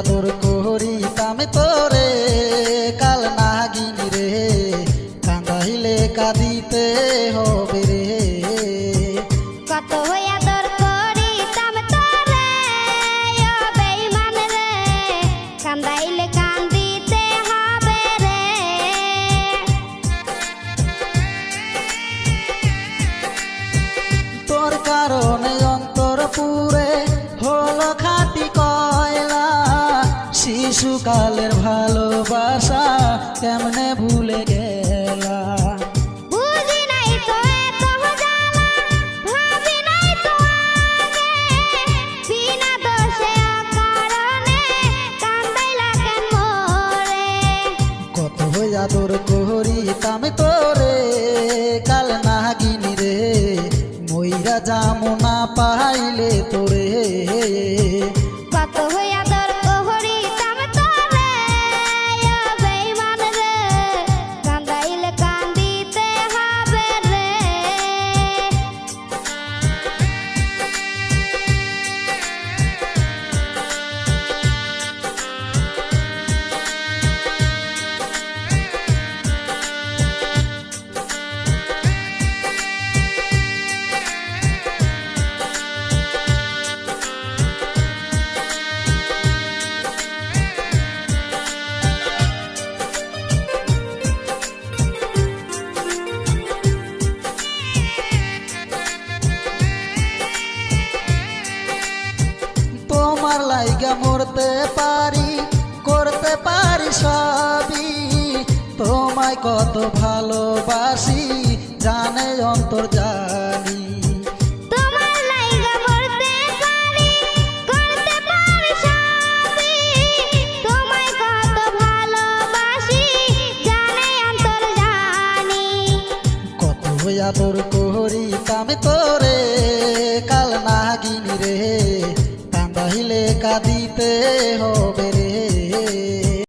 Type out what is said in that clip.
আদর করিতাম তোরে কাল নাগিনী রে কান্দাইলে কাঁদিতে হবে রে। কত আদর করিতাম তোরে ও বেঈমান রে কান্দাইলে কান্দিতে হবে রে। তোর কারণে অন্তর পুরে হলো খাঁটি কয়লা শিশুকালের ভালোবাসা কেমনে ভুলে গেলা। বুঝি নাই তো এত জ্বালা ভাবি নাই তো আগে বিনা দোষে অকারণে কান্দাইলা কেন মোরে। কত আদর করিতাম তোরে কাল নাগিনী রে মইরা যামু না পাইলে তোরে। কত আদর করিতাম তোরে ও বেঈমান রে কান্দাইলে কান্দিতে হবে রে। তোমার লাইগা মরতে পারি করতে পারি সবই তোমায় কত ভালোবাসি জানে অন্তর জানি। তোমার লাইগা মরতে পারি করতে পারি সবই তোমায় কত ভালোবাসি জানে অন্তর জানি। কত আদর করিতাম তোরে কাল নাগিনী রে কান্দাইলে কাঁদিতে হবে